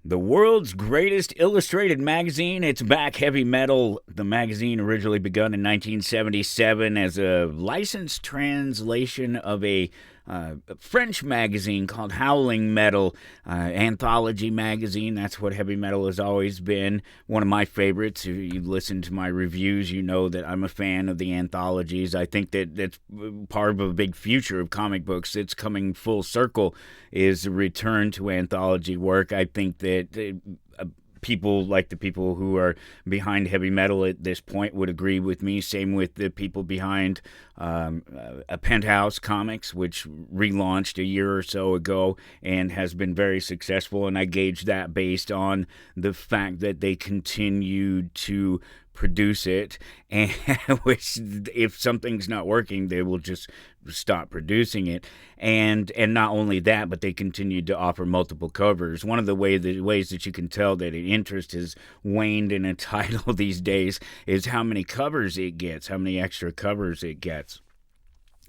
The world's greatest illustrated magazine. It's back, Heavy Metal. The magazine originally begun in 1977 as a licensed translation of a French magazine called Howling Metal, anthology magazine. That's what heavy metal has always been. One of my favorites. If you listen to my reviews, you know that I'm a fan of the anthologies. I think that that's part of a big future of comic books. It's coming full circle, is a return to anthology work. I think that people like the people who are behind heavy metal at this point would agree with me. Same with the people behind a Penthouse Comics, which relaunched a year or so ago and has been very successful. And I gauge that based on the fact that they continued to produce it, and which, if something's not working, they will just stop producing it. And not only that, but they continued to offer multiple covers. One of the ways that you can tell that interest has waned in a title these days is how many covers it gets, how many extra covers it gets.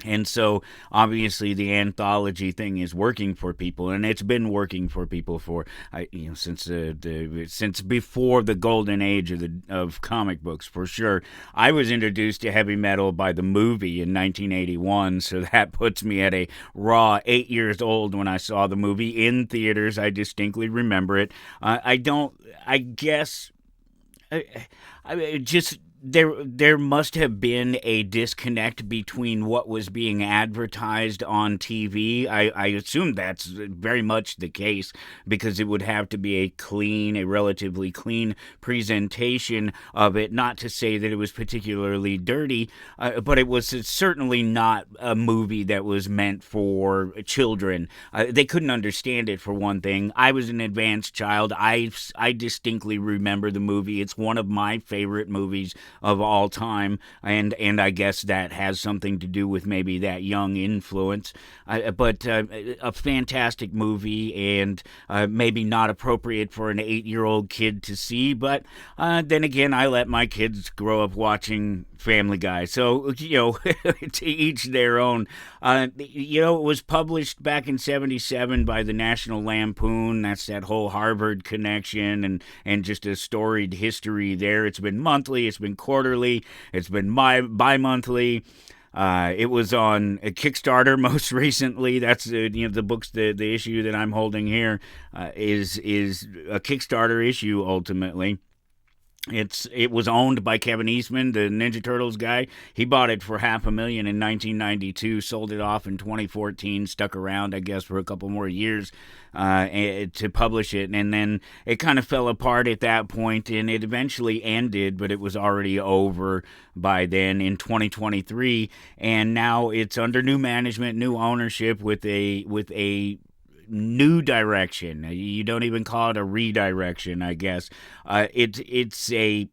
And so, obviously, the anthology thing is working for people, and it's been working for people for since before the golden age of comic books, for sure. I was introduced to heavy metal by the movie in 1981, so that puts me at a raw 8 years old when I saw the movie in theaters. I distinctly remember it. I don't. I guess. Just there must have been a disconnect between what was being advertised on TV. I assume that's very much the case, because it would have to be a relatively clean presentation of it. Not to say that it was particularly dirty, but it was certainly not a movie that was meant for children. They couldn't understand it, for one thing. I was an advanced child. I distinctly remember the movie. It's one of my favorite movies of all time, and I guess that has something to do with maybe that young influence. But a fantastic movie, and maybe not appropriate for an 8-year-old kid to see. But then again, I let my kids grow up watching Family Guy, so to each their own. It was published back in '77 by the National Lampoon. That's that whole Harvard connection, and just a storied history there. It's been monthly, it's been quarterly, it's been bi-monthly. It was on a Kickstarter most recently. That's the books, the issue that I'm holding here is a Kickstarter issue ultimately. It was owned by Kevin Eastman, the Ninja Turtles guy. He bought it for $500,000 in 1992, sold it off in 2014, stuck around, I guess, for a couple more years to publish it. And then it kind of fell apart at that point, and it eventually ended, but it was already over by then in 2023. And now it's under new management, new ownership, with a new direction. You don't even call it a redirection, I guess. It's a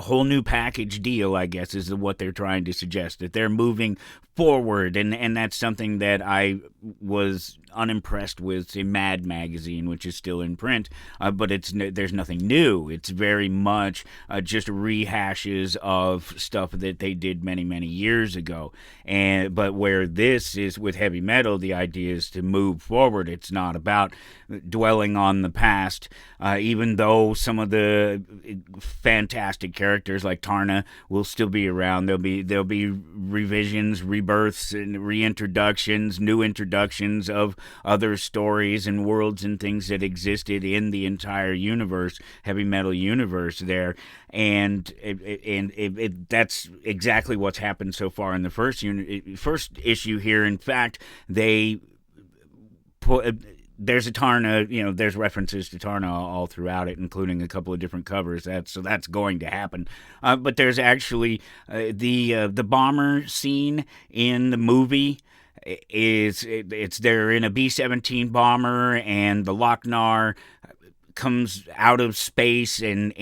whole new package deal, I guess, is what they're trying to suggest, that they're moving forward, and that's something that I was unimpressed with in Mad Magazine, which is still in print, but there's nothing new. It's very much just rehashes of stuff that they did many, many years ago. But where this is with heavy metal, the idea is to move forward. It's not about dwelling on the past, even though some of the fantastic characters like Tarna will still be around. There'll be revisions, rebirths, and reintroductions, new introductions of other stories and worlds and things that existed in the entire universe, heavy metal universe there. And that's exactly what's happened so far in the first issue here. In fact, they put... There's a Tarna, there's references to Tarna all throughout it, including a couple of different covers. That's going to happen. But there's actually the bomber scene in the movie. They're in a B-17 bomber, and the Lochnar comes out of space and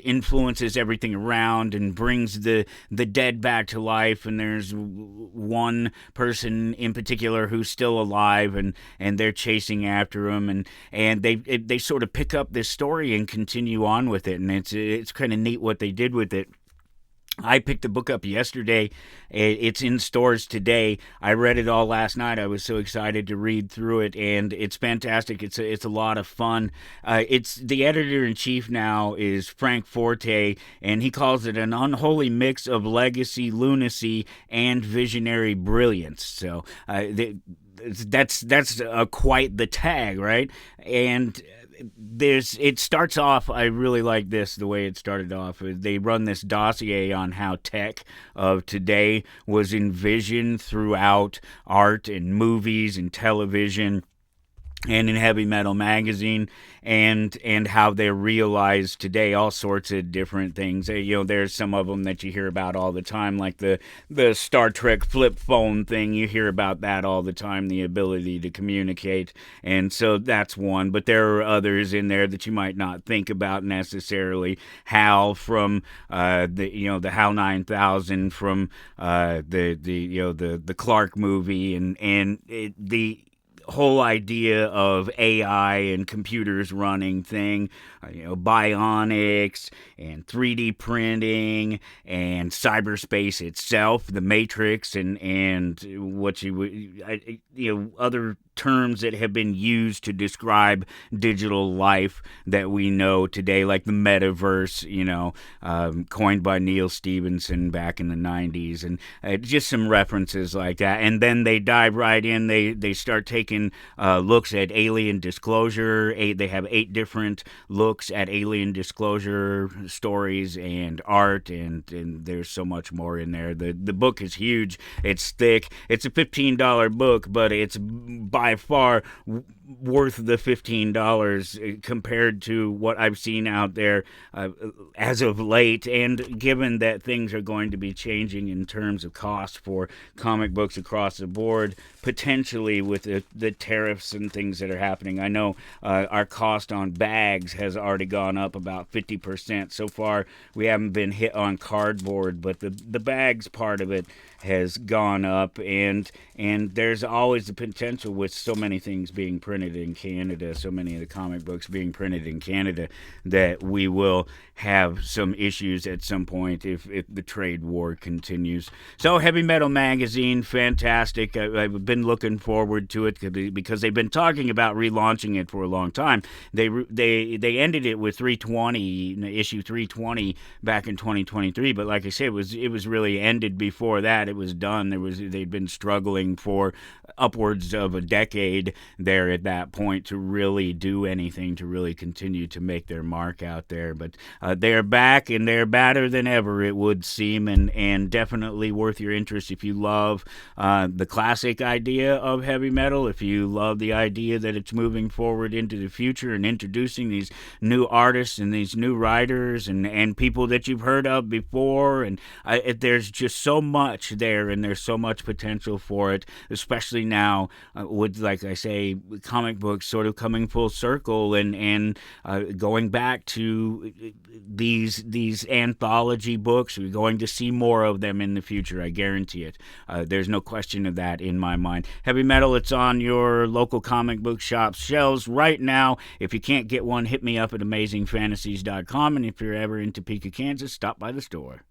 influences everything around and brings the dead back to life. And there's one person in particular who's still alive, and they're chasing after him, and they sort of pick up this story and continue on with it. And it's kind of neat what they did with it. I picked the book up yesterday. It's in stores today. I read it all last night. I was so excited to read through it, and it's fantastic. It's a lot of fun. It's the editor in chief now is Frank Forte, and he calls it an unholy mix of legacy, lunacy, and visionary brilliance. So that's quite the tag, right? And it starts off. I really like this, the way it started off. They run this dossier on how tech of today was envisioned throughout art and movies and television and in Heavy Metal magazine, and how they're realized today, all sorts of different things. There's some of them that you hear about all the time, like the Star Trek flip phone thing. You hear about that all the time, the ability to communicate, and so that's one. But there are others in there that you might not think about necessarily. HAL from the HAL 9000 from the Clark movie, the whole idea of AI and computers running thing, bionics and 3D printing and cyberspace itself, the Matrix, and what you would, other terms that have been used to describe digital life that we know today, like the metaverse, coined by Neil Stephenson back in the 90s, and just some references like that. And then they dive right in. They start taking looks at alien disclosure. They have 8 different looks at alien disclosure stories and art, and there's so much more in there. The book is huge. It's thick. It's a $15 book, but it's by far worth the $15 compared to what I've seen out there as of late. And given that things are going to be changing in terms of cost for comic books across the board, potentially with the tariffs and things that are happening, I know our cost on bags has already gone up about 50%. So far, we haven't been hit on cardboard, but the bags part of it has gone up, and there's always the potential with so many things being printed in Canada, so many of the comic books being printed in Canada, that we will have some issues at some point if the trade war continues. So Heavy Metal magazine, fantastic. I've been looking forward to it because they've been talking about relaunching it for a long time. They ended it with 320, issue 320 back in 2023, but like I said, it was really ended before that. It was done. They'd been struggling for upwards of a decade there at that point to really do anything, to really continue to make their mark out there. But they're back, and they're badder than ever, it would seem, and definitely worth your interest if you love the classic idea of heavy metal, if you love the idea that it's moving forward into the future and introducing these new artists and these new writers and people that you've heard of before. And there's just so much there, and there's so much potential for it, especially now with, like I say, comic books sort of coming full circle and going back to these anthology books. We're going to see more of them in the future. I guarantee it. There's no question of that in my mind. Heavy Metal, it's on your local comic book shop shelves right now. If you can't get one, hit me up at AmazingFantasies.com, and if you're ever in Topeka, Kansas, stop by the store.